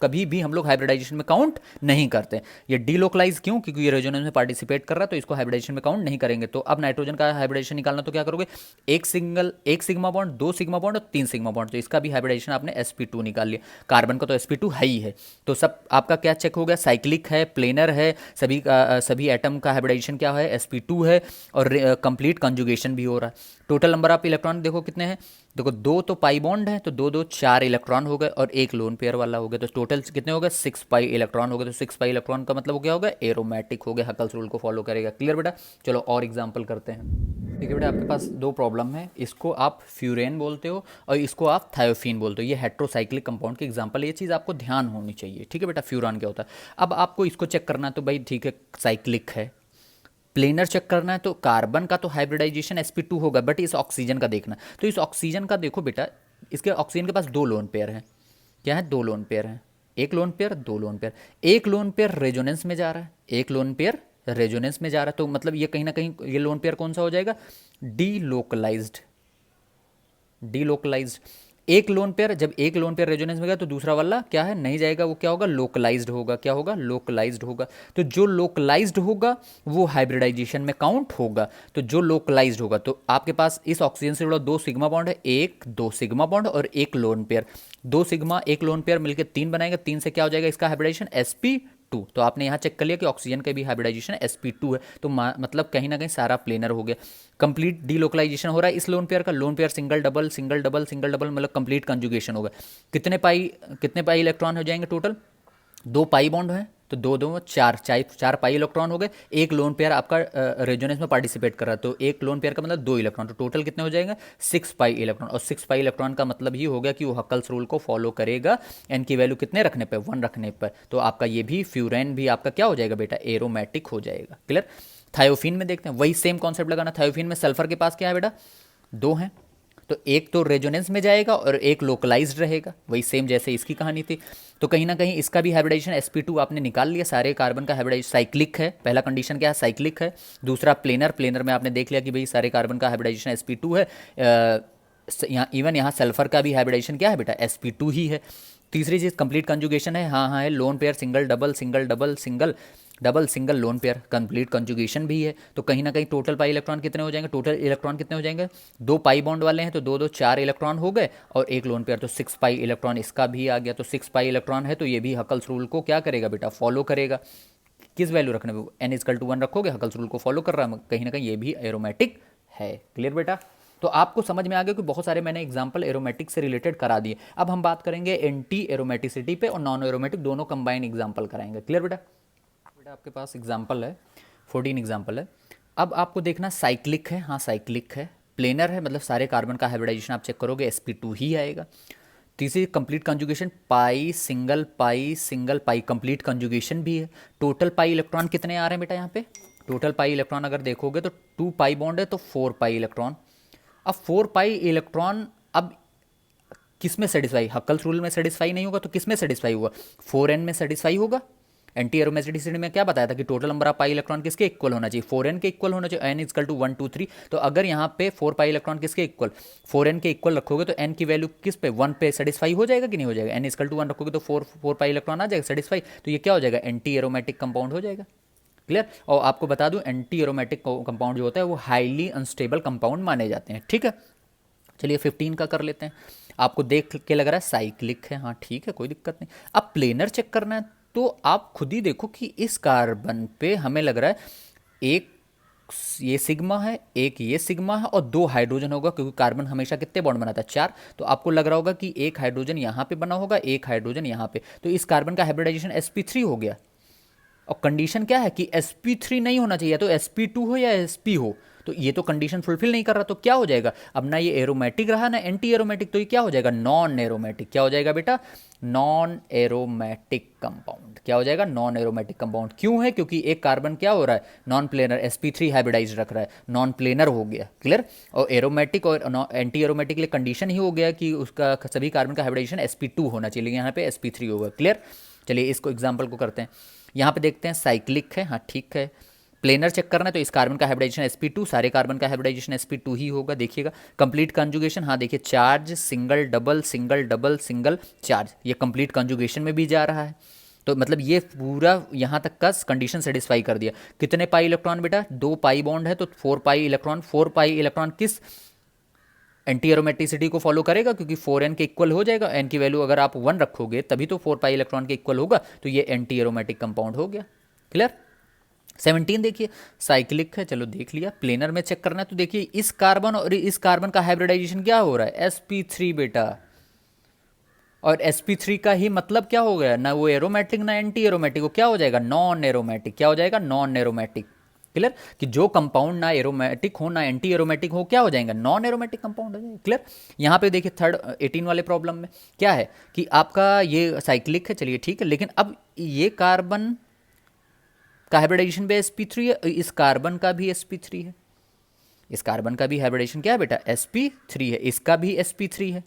कभी भी हम लोग हाइब्रिडाइजेशन में काउंट नहीं करते। ये डीलोकलाइज क्यों, क्योंकि ये रेजोनेंस में पार्टिसिपेट कर रहा है, तो इसको हाइब्रिडाइजेशन में काउंट नहीं करेंगे। तो अब नाइट्रोजन का हाइब्रिडाइजेशन निकालना, तो क्या करोगे, एक सिग्मा बॉन्ड, 2 सिग्मा बॉन्ड और 3 सिग्मा बॉन्ड, तो इसका भी हाइब्रिडाइजेशन आपने sp2 निकाल लिया। कार्बन का तो sp2 है ही है, तो सब आपका क्या चेक हो गया, साइक्लिक है, प्लेनर है, सभी एटम का हाइब्रिडाइजेशन क्या है, sp2 है, और कंप्लीट कंजुगेशन भी हो रहा है। टोटल नंबर ऑफ इलेक्ट्रॉन देखो कितने हैं, देखो 2 तो पाई बॉन्ड है, तो 2 2 4 इलेक्ट्रॉन हो गए, और एक लोन पेयर वाला हो गया, तो टोटल कितने हो गए, 6 पाई इलेक्ट्रॉन हो गए। तो 6 पाई इलेक्ट्रॉन का मतलब वो क्या होगा, एरोमेटिक हो गया, हकल्स रूल को फॉलो करेगा। क्लियर बेटा। चलो और एग्जाम्पल करते हैं। ठीक है बेटा, आपके पास दो प्रॉब्लम है, इसको आप फ्यूरेन बोलते हो और इसको आप थायोफीन बोलते हो। ये हेट्रोसाइक्लिक कंपाउंड के एग्जाम्पल, ये चीज़ आपको ध्यान होनी चाहिए। ठीक है बेटा, फ्यूरान क्या होता है। अब आपको इसको चेक करना है, तो भाई ठीक है साइक्लिक है। प्लेनर चेक करना है, तो कार्बन का तो हाइब्रिडाइजेशन sp2 होगा, बट इस ऑक्सीजन का देखना। तो इस ऑक्सीजन का देखो बेटा, इसके ऑक्सीजन के पास 2 लोन पेयर हैं। क्या है, 2 लोन पेयर हैं, एक लोन पेयर 2 लोन पेयर। एक लोन पेयर रेजोनेंस में जा रहा है, एक लोन पेयर रेजोनेंस में जा रहा है, तो मतलब ये कहीं ना कहीं ये लोन पेयर कौन सा हो जाएगा, डी लोकलाइज्ड। Delocalised. एक लोन पेयर, जब एक लोन पेयर रेजोनेंस में गया तो दूसरा वाला क्या है, नहीं जाएगा, वो क्या होगा, लोकलाइज्ड होगा। क्या होगा, लोकलाइज्ड होगा। तो जो लोकलाइज्ड होगा वो हाइब्रिडाइजेशन में काउंट होगा। तो जो लोकलाइज्ड होगा, तो आपके पास इस ऑक्सीजन से जुड़ा 2 सिग्मा बॉन्ड है, एक 2 सिग्मा बॉन्ड और एक लोन पेयर। 2 सिग्मा एक लोन पेयर मिलकर 3 बनाएगा, 3 से क्या हो जाएगा इसका हाइब्रिडाइजेशन sp2। तो आपने यहाँ चेक कर लिया कि ऑक्सीजन का भी हाइब्रिडाइजेशन sp2 है, तो मतलब कहीं ना कहीं सारा प्लेनर हो गया। कंप्लीट डीलोकलाइजेशन हो रहा है इस लोन पेयर का, loan pair single double single double single double, मतलब कंप्लीट कंजुगेशन होगा। कितने पाई इलेक्ट्रॉन हो जाएंगे टोटल, 2 पाई बॉन्ड है, तो दो दो चार चार चार पाई इलेक्ट्रॉन हो गए। एक लोन पेयर आपका रेजोनेंस में पार्टिसिपेट कर रहा है, तो एक लोन पेयर का मतलब दो इलेक्ट्रॉन, तो टोटल कितने हो जाएंगे? 6 पाई इलेक्ट्रॉन। और 6 पाई इलेक्ट्रॉन का मतलब ही हो गया कि वो हकल्स रूल को फॉलो करेगा। एन की वैल्यू कितने रखने पर? 1 रखने पर। तो आपका ये भी फ्यूरेन भी आपका क्या हो जाएगा बेटा? एरोमेटिक हो जाएगा। क्लियर? थायोफीन में देखते हैं, वही सेम कॉन्सेप्ट लगाना। थायोफीन में सल्फर के पास क्या है बेटा? दो हैं, तो एक तो रेजोनेंस में जाएगा और एक लोकलाइज्ड रहेगा, वही सेम जैसे इसकी कहानी थी। तो कहीं ना कहीं इसका भी हाइब्रिडाइजेशन sp2 आपने निकाल लिया। सारे कार्बन का हाइब्रिडाइजेशन साइक्लिक है। पहला कंडीशन क्या है? साइक्लिक है। दूसरा प्लेनर, प्लेनर में आपने देख लिया कि भाई सारे कार्बन का हाइब्रिडाइजेशन sp2 है। यहाँ इवन यहाँ सल्फर का भी हाइब्रिडाइजेशन क्या है बेटा? sp2 ही है। तीसरी चीज़ कंप्लीट कंजुगेशन है। हाँ हाँ है, loan pair single double single double single double single lone pair, complete conjugation भी है। तो कहीं ना कहीं टोटल पाई इलेक्ट्रॉन कितने हो जाएंगे? टोटल इलेक्ट्रॉन कितने हो जाएंगे? दो पाई बॉन्ड वाले हैं तो दो दो चार इलेक्ट्रॉन हो गए, और एक लोन पेयर, तो 6 पाई इलेक्ट्रॉन इसका भी आ गया। तो 6 पाई इलेक्ट्रॉन है, तो ये भी हकल्स रूल को क्या करेगा बेटा? फॉलो करेगा। किस वैल्यू रखने पे? n=1 रखोगे, हकल्स रूल को फॉलो कर रहा है, कहीं ना कहीं ये भी एरोमेटिक है। क्लियर बेटा? तो आपको समझ में आ गया कि बहुत सारे मैंने एग्जांपल एरोमेटिक से रिलेटेड करा दिए। अब हम बात करेंगे एंटी एरोमेटिसिटी पे और नॉन एरोमेटिक, दोनों कंबाइन एग्जांपल कराएंगे। क्लियर बेटा? बेटा आपके पास एग्जाम्पल है, 14 एग्जाम्पल है। अब आपको देखना साइक्लिक है, हाँ साइक्लिक है। प्लेनर है, मतलब सारे कार्बन का हाइब्रिडाइजेशन आप चेक करोगे sp2 ही आएगा। तीसरी कंप्लीट कंजुगेशन, पाई सिंगल पाई कंप्लीट कंजुगेशन भी है। टोटल पाई इलेक्ट्रॉन कितने आ रहे हैं बेटा यहाँ पे? टोटल पाई इलेक्ट्रॉन अगर देखोगे तो 2 पाई बॉन्ड है, तो 4 पाई इलेक्ट्रॉन। अब 4 पाई इलेक्ट्रॉन अब किस में सेटिस्फाई? हकल्स रूल में सेटिस्फाई नहीं होगा, तो किस में सेटिस्फाई होगा? 4n में सेटिस्फाई होगा। एंटी एरोमेटिसिटी में क्या बताया था कि total number of pi electron किसके इक्वल होना चाहिए? 4n के इक्वल होना चाहिए। n=1 2 3। तो अगर यहाँ पे 4 पाई इलेक्ट्रॉन किसके इक्वल? 4n के इक्वल रखोगे तो n की वैल्यू किस पे? 1 पे सेटिस्फाई हो जाएगा कि नहीं हो जाएगा? n=1 रखोगे तो 4 पाई इलेक्ट्रॉन आ जाएगा सेटिस्फाई। तो ये क्या हो जाएगा? एंटी एरोमेटिक कंपाउंड हो जाएगा। क्लियर? और आपको बता दूं, एंटी एरोमेटिक कंपाउंड जो होता है वो हाईली अनस्टेबल कंपाउंड माने जाते हैं। ठीक है, चलिए 15 का कर लेते हैं। आपको देख के लग रहा है साइक्लिक है, हाँ ठीक है, कोई दिक्कत नहीं। अब प्लेनर चेक करना है, तो आप खुद ही देखो कि इस कार्बन पे हमें लग रहा है एक ये सिग्मा है, एक ये सिग्मा है, और दो हाइड्रोजन होगा, क्योंकि कार्बन हमेशा कितने बॉन्ड बनाता है? 4। तो आपको लग रहा होगा कि एक हाइड्रोजन यहाँ पे बना होगा, एक हाइड्रोजन यहाँ पे, तो इस कार्बन का हाइब्रिडाइजेशन sp3 हो गया। और कंडीशन क्या है कि sp3 नहीं होना चाहिए, तो sp2 हो या sp हो, तो ये तो कंडीशन फुलफिल नहीं कर रहा, तो क्या हो जाएगा? अब ना ये एरोमेटिक रहा ना एंटी एरोमेटिक, तो ये क्या हो जाएगा? Non aromatic. क्या हो जाएगा बेटा? Non aromatic compound. क्या हो जाएगा? Non aromatic compound. क्यों है? क्योंकि एक कार्बन क्या हो रहा है? नॉन प्लेनर, sp3 हाइब्रिडाइज रख रहा है, नॉन प्लेनर हो गया। क्लियर? और एरोमेटिक और एंटी एरोमेटिक के लिए कंडीशन ही हो गया कि उसका सभी कार्बन का हाइब्रिडाइजेशन sp2 होना चाहिए, यहाँ पे sp3 होगा। क्लियर? चलिए इसको एग्जाम्पल को करते हैं। यहाँ पे देखते हैं साइक्लिक है, हाँ ठीक है। प्लेनर चेक करना है, तो इस कार्बन का हाइब्रिडाइजेशन sp2, सारे कार्बन का हाइब्रिडाइजेशन sp2 ही होगा। देखिएगा कंप्लीट कंजुगेशन, हाँ देखिए charge single double single double single charge, ये कंप्लीट कंजुगेशन में भी जा रहा है। तो मतलब ये पूरा यहाँ तक का कंडीशन सेटिस्फाई कर दिया। कितने पाई इलेक्ट्रॉन बेटा? 2 पाई बॉन्ड है, तो 4 पाई इलेक्ट्रॉन। 4 पाई इलेक्ट्रॉन किस एंटी एरोमेटिसिटी को फॉलो करेगा? क्योंकि 4n के इक्वल हो जाएगा। n की वैल्यू अगर आप 1 रखोगे तभी तो 4 पाई इलेक्ट्रॉन के इक्वल होगा, तो ये एंटी एरोमेटिक कंपाउंड हो गया। क्लियर? 17 देखिए साइक्लिक है, चलो देख लिया। प्लेनर में चेक करना है, तो देखिए इस कार्बन और इस कार्बन का हाइब्रिडाइजेशन क्या हो रहा है? sp3 बेटा। और sp3 का ही मतलब क्या हो गया? ना वो एरोमेटिक ना एंटी एरोमेटिक, वो क्या हो जाएगा? Non aromatic. क्या हो जाएगा? Non aromatic. क्लियर? कि जो कंपाउंड ना एरोमेटिक हो ना एंटी एरोमेटिक हो, क्या हो जाएगा? नॉन एरोमेटिक कंपाउंड हो जाएगा। क्लियर? यहाँ पे देखिए थर्ड 18 वाले प्रॉब्लम में क्या है कि आपका ये साइक्लिक है, चलिए ठीक है, लेकिन अब ये कार्बन का हाइब्रिडाइजेशन भी sp3 है, इस कार्बन का भी sp3 है, इस कार्बन का भी हाइब्रिडाइजेशन क्या है बेटा? sp3 है, इसका भी sp3 है।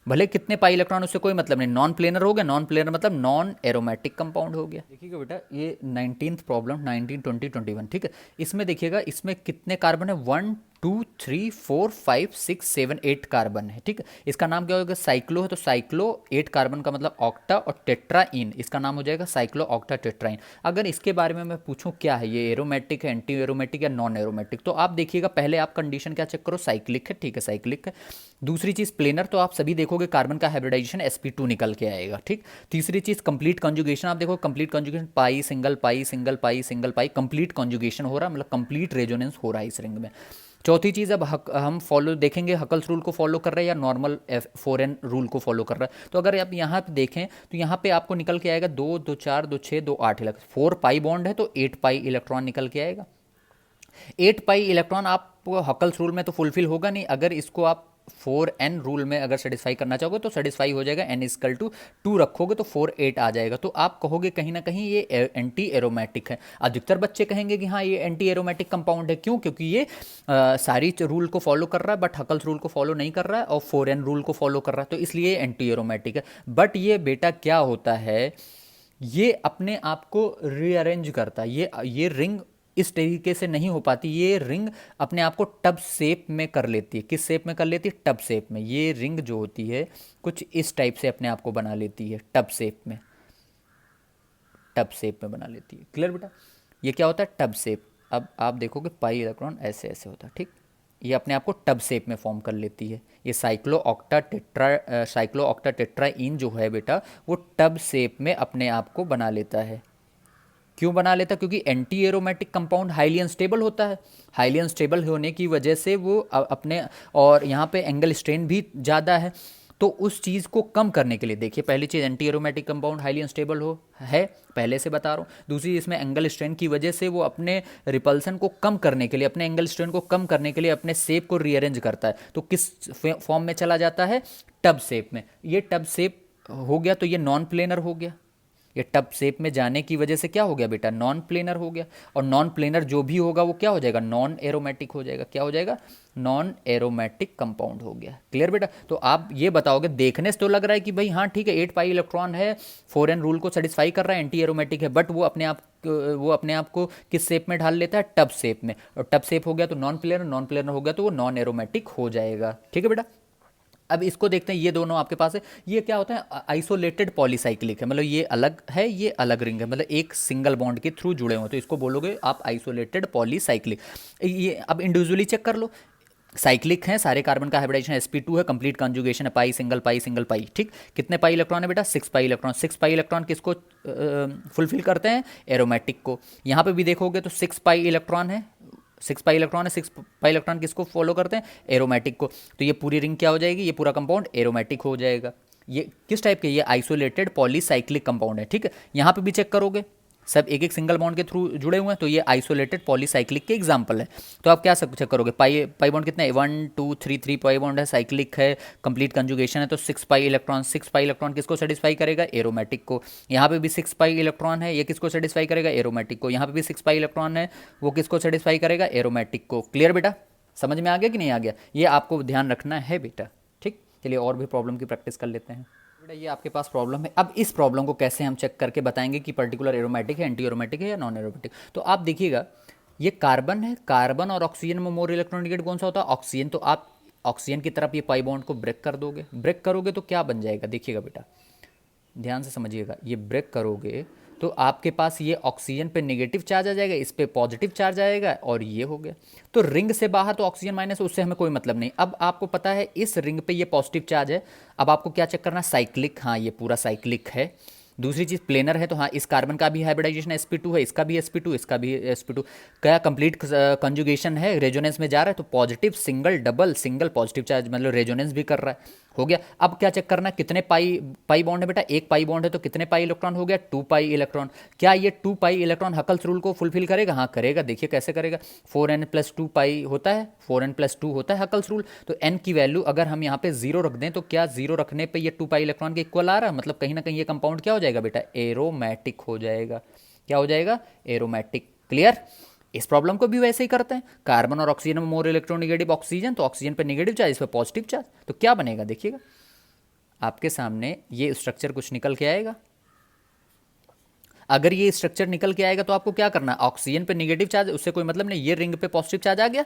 भले कितने पाई इलेक्ट्रॉन, उससे कोई मतलब नहीं, नॉन प्लेनर हो गया। नॉन प्लेनर मतलब नॉन एरोमेटिक कंपाउंड हो गया। देखिएगा बेटा ये 19th प्रॉब्लम, 19 20 21, ठीक है। इसमें देखिएगा इसमें कितने कार्बन है? 1 2 3 4 5 6 7 8 कार्बन है, ठीक है। इसका नाम क्या होगा? साइक्लो है, तो साइक्लो 8 कार्बन का मतलब ऑक्टा, और टेट्राइन इसका नाम हो जाएगा साइक्लो ऑक्टा टेट्राइन। अगर इसके बारे में मैं पूछूं क्या है ये, एरोमेटिक है, एंटी एरोमेटिक या नॉन एरोमेटिक, तो आप देखिएगा पहले आप कंडीशन क्या चेक करो? साइक्लिक है, ठीक है, साइक्लिक है। दूसरी चीज प्लेनर, तो आप सभी देखोगे कार्बन का हाइब्रिडाइजेशन sp2 निकल के आएगा, ठीक। तीसरी चीज कंप्लीट कंजुगेशन, आप देखो कंप्लीट कंजुगेशन पाई single pi single pi single pi, complete conjugation हो रहा है, मतलब कंप्लीट रेजोनेंस हो रहा है इस रिंग में। चौथी चीज़, अब हम फॉलो देखेंगे हकल्स रूल को फॉलो कर रहे हैं या नॉर्मल 4n रूल को फॉलो कर रहा है। तो अगर आप यहाँ पे देखें तो यहाँ पे आपको निकल के आएगा 2 2 4 2 6 2 8 इलेक्ट्रॉन, 4 पाई बॉन्ड है तो 8 पाई इलेक्ट्रॉन निकल के आएगा। 8 पाई इलेक्ट्रॉन आप हकल्स रूल में तो फुलफिल होगा नहीं, अगर इसको आप 4n रूल में अगर सेटिस्फाई करना चाहोगे तो सेटिस्फाई हो जाएगा, n इक्वल टू 2 रखोगे तो 4 8 आ जाएगा। तो आप कहोगे कहीं ना कहीं ये एंटी एरोमेटिक है। अधिकतर बच्चे कहेंगे कि हाँ ये एंटी एरोमेटिक कंपाउंड है, क्यों? क्योंकि ये सारी रूल को फॉलो कर रहा है बट हकल्स रूल को फॉलो नहीं कर रहा है और 4n रूल को फॉलो कर रहा है, तो इसलिए एंटी एरोमेटिक है। बट ये बेटा क्या होता है, ये अपने आप को रीअरेंज करता है। ये रिंग इस तरीके से नहीं हो पाती, ये रिंग अपने आप को टब शेप में कर लेती है। किस शेप में कर लेती है? टब शेप में। ये रिंग जो होती है कुछ इस टाइप से अपने आप को बना लेती है, टब शेप में, टब शेप में बना लेती है। क्लियर बेटा? ये क्या होता है? Tub shape. अब आप देखोगे पाई इलेक्ट्रॉन ऐसे ऐसे होता है, ठीक? ये अपने आप को टब शेप में फॉर्म कर लेती है। ये साइक्लो ऑक्टा टेट्राइन जो है बेटा, वो टब शेप में अपने आप को बना लेता है। क्यों बना लेता? क्योंकि anti aromatic compound highly unstable होता है। हाईली अनस्टेबल होने की वजह से वो अपने, और यहाँ पे एंगल स्ट्रेन भी ज़्यादा है, तो उस चीज़ को कम करने के लिए, देखिए पहली चीज़ anti aromatic compound highly unstable हो है, पहले से बता रहा हूँ। दूसरी, इसमें एंगल स्ट्रेन की वजह से वो अपने रिपल्सन को कम करने के लिए, अपने एंगल स्ट्रेन को कम करने के लिए अपने शेप को रीअरेंज करता है। तो किस फॉर्म में चला जाता है? टब शेप में। ये टब शेप हो गया तो ये नॉन प्लेनर हो गया। ये टब शेप में जाने की वजह से क्या हो गया बेटा? नॉन प्लेनर हो गया। और नॉन प्लेनर जो भी होगा वो क्या हो जाएगा? नॉन एरोमेटिक हो जाएगा। क्या हो जाएगा? नॉन एरोमेटिक कंपाउंड हो गया। क्लियर बेटा? तो आप ये बताओगे, देखने से तो लग रहा है कि भाई हाँ ठीक है 8 पाई इलेक्ट्रॉन है, 4n रूल को सेटिस्फाई कर रहा है, एंटी एरोमेटिक है, बट वो अपने आप को किस शेप में ढाल लेता है? टब शेप में। और टब शेप हो गया तो नॉन प्लेनर, नॉन प्लेनर हो गया तो वो नॉन एरोमेटिक हो जाएगा। ठीक है बेटा? अब इसको देखते हैं, ये दोनों आपके पास है। ये क्या होता है? आइसोलेटेड पॉलीसाइक्लिक है, मतलब ये अलग है, ये अलग रिंग है, मतलब एक सिंगल बॉन्ड के थ्रू जुड़े हुए, तो इसको बोलोगे आप आइसोलेटेड पॉलीसाइक्लिक। ये अब इंडिविजुअली चेक कर लो, साइक्लिक हैं, सारे कार्बन का हाइब्रिडाइजेशन sp2 है, कंप्लीट कंजुगेशन है, पाई सिंगल पाई, ठीक? कितने पाई इलेक्ट्रॉन है बेटा? 6 पाई इलेक्ट्रॉन। 6 पाई इलेक्ट्रॉन किसको फुलफिल करते हैं? एरोमेटिक को। यहाँ पे भी देखोगे तो 6 पाई इलेक्ट्रॉन है, 6 पाई इलेक्ट्रॉन है, 6 पाई इलेक्ट्रॉन किसको फॉलो करते हैं? एरोमेटिक को। तो ये पूरी रिंग क्या हो जाएगी? ये पूरा कंपाउंड एरोमेटिक हो जाएगा। ये किस टाइप के? ये आइसोलेटेड पॉलीसाइक्लिक कंपाउंड है, ठीक है? यहाँ पे भी चेक करोगे, सब एक एक सिंगल बॉन्ड के थ्रू जुड़े हुए हैं, तो ये आइसोलेटेड पॉलीसाइक्लिक के एग्जांपल है। तो आप क्या चेक करोगे? पाई बॉन्ड कितने? 1 2 3 3 पाई बॉन्ड है, साइक्लिक है, कंप्लीट कंजुगेशन है, तो 6 पाई इलेक्ट्रॉन। 6 पाई इलेक्ट्रॉन किसको सेटिस्फाई करेगा? एरोमेटिक को। यहाँ पे भी 6 पाई इलेक्ट्रॉन है, ये किसको सेटिस्फाई करेगा? एरोमेटिक को। यहाँ पे भी 6 पाई इलेक्ट्रॉन है, वो किसको सेटिस्फाई करेगा? एरोमेटिक को। क्लियर बेटा? समझ में आ गया कि नहीं आ गया? ये आपको ध्यान रखना है बेटा, ठीक? चलिए और भी प्रॉब्लम की प्रैक्टिस कर लेते हैं। बेटा ये आपके पास प्रॉब्लम है। अब इस प्रॉब्लम को कैसे हम चेक करके बताएंगे कि पर्टिकुलर एरोमेटिक है, एंटी एरोमेटिक है या नॉन एरोमेटिक? तो आप देखिएगा, ये कार्बन है, कार्बन और ऑक्सीजन में मोर इलेक्ट्रॉनिकेट कौन सा होता है? ऑक्सीजन। तो आप ऑक्सीजन की तरफ ये पाई बॉन्ड को ब्रेक कर दोगे, ब्रेक करोगे तो क्या बन जाएगा? देखिएगा बेटा, ध्यान से समझिएगा, ये ब्रेक करोगे तो आपके पास ये ऑक्सीजन पे नेगेटिव चार्ज आ जाएगा, इस पे पॉजिटिव चार्ज आएगा, और ये हो गया। तो रिंग से बाहर तो ऑक्सीजन माइनस, उससे हमें कोई मतलब नहीं। अब आपको पता है इस रिंग पे ये पॉजिटिव चार्ज है, अब आपको क्या चेक करना? साइक्लिक, हाँ ये पूरा साइक्लिक है। दूसरी चीज़ प्लेनर है, तो हाँ इस कार्बन का भी हाइब्रिडाइजेशन sp2 है, इसका भी sp2, इसका भी sp2। क्या कंप्लीट कंजुगेशन है, रेजोनेंस में जा रहा है, तो positive single double single positive charge, मतलब रेजोनेंस भी कर रहा है। हो गया। अब क्या चेक करना है? कितने पाई बॉन्ड है बेटा? एक पाई बॉन्ड है, तो कितने पाई इलेक्ट्रॉन हो गया? 2 पाई इलेक्ट्रॉन। क्या ये 2 पाई इलेक्ट्रॉन हकल्स रूल को फुलफिल करेगा? हाँ करेगा। देखिए कैसे करेगा। 4n प्लस 2 पाई होता है, 4n प्लस 2 होता है हकल्स रूल। तो n की वैल्यू अगर हम यहाँ पे 0 रख दें, तो क्या 0 रखने पे ये 2 पाई इलेक्ट्रॉन के इक्वल आ रहा है? मतलब कहीं ना कहीं ये कंपाउंड क्या हो जाएगा बेटा? एरोमेटिक हो जाएगा। क्या हो जाएगा? एरोमेटिक। क्लियर? इस प्रॉब्लम को भी वैसे ही करते हैं। कार्बन और ऑक्सीजन में मोर इलेक्ट्रोनिगेटिव ऑक्सीजन, तो ऑक्सीजन पे नेगेटिव चार्ज, इस पे पॉजिटिव चार्ज, तो क्या बनेगा? देखिएगा आपके सामने ये स्ट्रक्चर कुछ निकल के आएगा। अगर ये स्ट्रक्चर निकल के आएगा तो आपको क्या करना है? ऑक्सीजन पे नेगेटिव चार्ज, उससे कोई मतलब नहीं। ये रिंग पे पॉजिटिव चार्ज आ गया,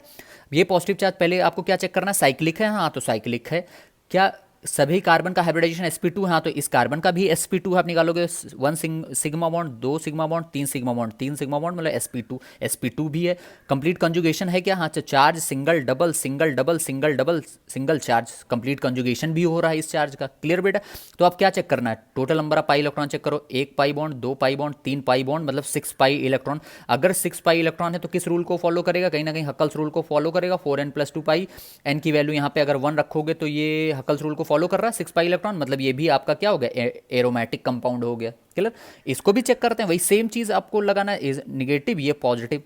ये पॉजिटिव चार्ज, पहले आपको क्या चेक करना है? साइक्लिक है, हाँ तो साइक्लिक है। क्या सभी कार्बन का हाइब्रिडाइजेशन sp2 हाँ, तो इस कार्बन का भी sp2 आप निकालोगे, वन सिग्मा बॉन्ड, दो सिग्मा बॉन्ड, तीन सिग्मा बॉन्ड, तीन सिग्मा बॉन्ड मतलब sp2 भी है। कंप्लीट कंजुगेशन है क्या? हाँ, charge single double single double single double single charge, complete conjugation भी हो रहा है इस चार्ज का। क्लियर बेटा? तो आप क्या चेक करना है? Total number of pi electron check करो, एक पाई बॉन्ड, दो पाई बॉन्ड, तीन पाई बॉन्ड, मतलब 6 पाई इलेक्ट्रॉन। अगर 6 पाई इलेक्ट्रॉन है तो किस रूल को फॉलो करेगा? कहीं ना कहीं हकल्स रूल को फॉलो करेगा, 4n + 2 पाई। एन की वैल्यू यहाँ पे अगर 1 रखोगे तो ये हकल्स रूल को फॉलो कर रहा है, 6 पाई इलेक्ट्रॉन, मतलब ये भी आपका क्या हो गया? एरोमेटिक कंपाउंड हो गया। क्लियर? इसको भी चेक करते हैं, वही सेम चीज़ आपको लगाना है, निगेटिव ये पॉजिटिव,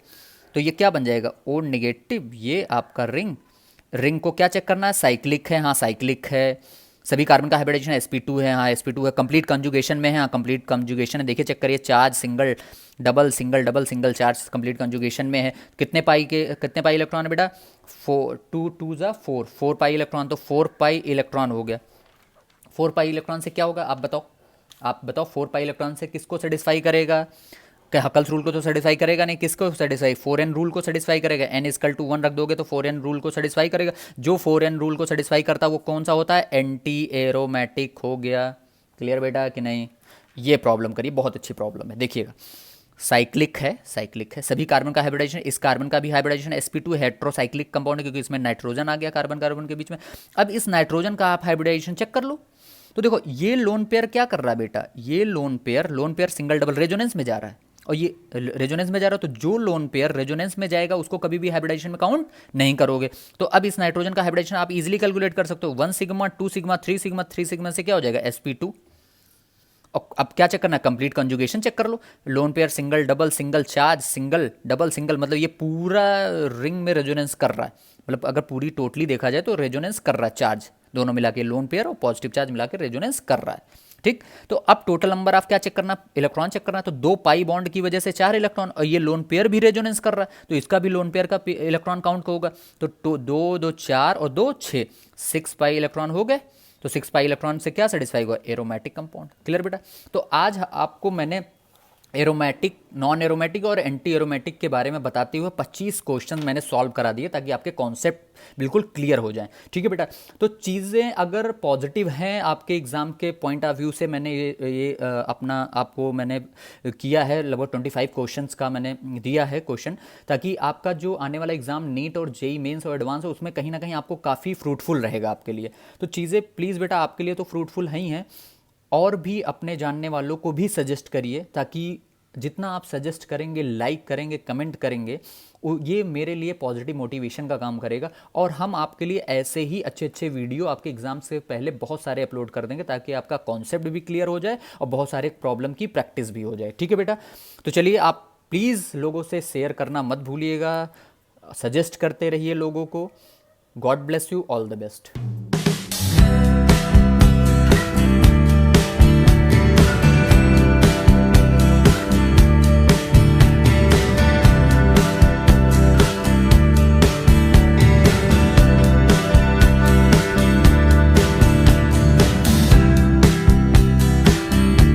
तो ये क्या बन जाएगा? ओ निगेटिव, ये आपका रिंग। रिंग को क्या चेक करना है? साइक्लिक है, हाँ साइक्लिक है। सभी कार्बन का हाइब्रिडाइजेशन sp2 है, हाँ sp2 है। कंप्लीट कंजुगेशन में है, हाँ कंप्लीट कंजुगेशन है। देखिए चेक करिए, charge single double single double single charge complete conjugation में है। कितने पाई इलेक्ट्रॉन है बेटा? 4, 2 2 ज़ा 4, 4 पाई इलेक्ट्रॉन, तो 4 पाई इलेक्ट्रॉन हो गया। 4 पाई इलेक्ट्रॉन से क्या होगा आप बताओ? आप बताओ 4 पाई इलेक्ट्रॉन से किसको सेटिस्फाई करेगा? क्या हकल्स रूल को तो सेटिस्फाई करेगा नहीं, किसको सेटिस्फाई? 4n रूल को सेटिस्फाई करेगा। n = 1 रख दोगे तो 4n रूल को सेटिस्फाई करेगा। जो 4n रूल को सेटिस्फाई करता है वो कौन सा होता है? एंटी एरोमेटिक हो गया। क्लियर बेटा कि नहीं? ये प्रॉब्लम करिए, बहुत अच्छी प्रॉब्लम है, देखिएगा। साइक्लिक है, साइक्लिक है। सभी कार्बन का हाइब्रिडाइजेशन, इस कार्बन का भी हाइब्रिडाइजेशन sp2 हेट्रोसाइक्लिक कंपाउंड है, क्योंकि इसमें नाइट्रोजन आ गया कार्बन कार्बन के बीच में। अब इस नाइट्रोजन का आप हाइब्रिडाइजेशन चेक कर लो, तो देखो ये लोन पेयर क्या कर रहा है बेटा? ये loan pair single double resonance में जा रहा है, और ये रेजोनेंस में जा रहा है, तो जो लोन पेयर रेजोनेंस में जाएगा उसको कभी भी हाइब्रिडाइजेशन में काउंट नहीं करोगे। तो अब इस नाइट्रोजन का हाइब्रिडाइजेशन आप इजीली कैलकुलेट कर सकते हो, 1 सिग्मा 2 सिग्मा 3 सिग्मा 3 सिग्मा से क्या हो जाएगा? sp2। अब क्या चेक करना है? कंप्लीट कंजुगेशन चेक कर लो। Lone pair single double single charge single double single, मतलब ये पूरा रिंग में रेजोनेंस कर रहा है, मतलब अगर पूरी टोटली देखा जाए तो रेजोनेंस कर रहा है, चार्ज दोनों मिला के, लोन पेयर और पॉजिटिव चार्ज मिला के रेजोनेंस कर रहा है। ठीक, तो अब टोटल नंबर ऑफ क्या चेक करना? इलेक्ट्रॉन चेक करना है। तो 2 पाई बॉन्ड की वजह से 4 इलेक्ट्रॉन, और ये लोन पेयर भी रेजोनेंस कर रहा है, तो इसका भी लोन पेयर का इलेक्ट्रॉन काउंट होगा। तो 2 2 4 और 2 6, 6 पाई इलेक्ट्रॉन हो गए। तो 6 पाई इलेक्ट्रॉन से क्या सेटिस्फाई हुआ? Aromatic compound. क्लियर बेटा? तो आज आपको मैंने एरोमेटिक, नॉन एरोमेटिक और एंटी एरोमेटिक के बारे में बताते हुए 25 क्वेश्चन मैंने सॉल्व करा दिए, ताकि आपके कॉन्सेप्ट बिल्कुल क्लियर हो जाएं। ठीक है बेटा? तो चीज़ें अगर पॉजिटिव हैं आपके एग्ज़ाम के पॉइंट ऑफ व्यू से, मैंने ये अपना आपको मैंने किया है, लगभग 25 क्वेश्चंस का मैंने दिया है क्वेश्चन, ताकि आपका जो आने वाला एग्ज़ाम नीट और जेई मेंस और एडवांस है उसमें कहीं ना कहीं आपको काफ़ी फ्रूटफुल रहेगा आपके लिए। तो चीज़ें प्लीज़ बेटा आपके लिए तो फ्रूटफुल ही हैं, और भी अपने जानने वालों को भी सजेस्ट करिए, ताकि जितना आप सजेस्ट करेंगे, लाइक करेंगे, कमेंट करेंगे, ये मेरे लिए पॉजिटिव मोटिवेशन का काम करेगा, और हम आपके लिए ऐसे ही अच्छे अच्छे वीडियो आपके एग्जाम से पहले बहुत सारे अपलोड कर देंगे, ताकि आपका कॉन्सेप्ट भी क्लियर हो जाए और बहुत सारे प्रॉब्लम की प्रैक्टिस भी हो जाए। ठीक है बेटा? तो चलिए, आप प्लीज़ लोगों से शेयर करना मत भूलिएगा, सजेस्ट करते रहिए लोगों को। God bless you, all the best.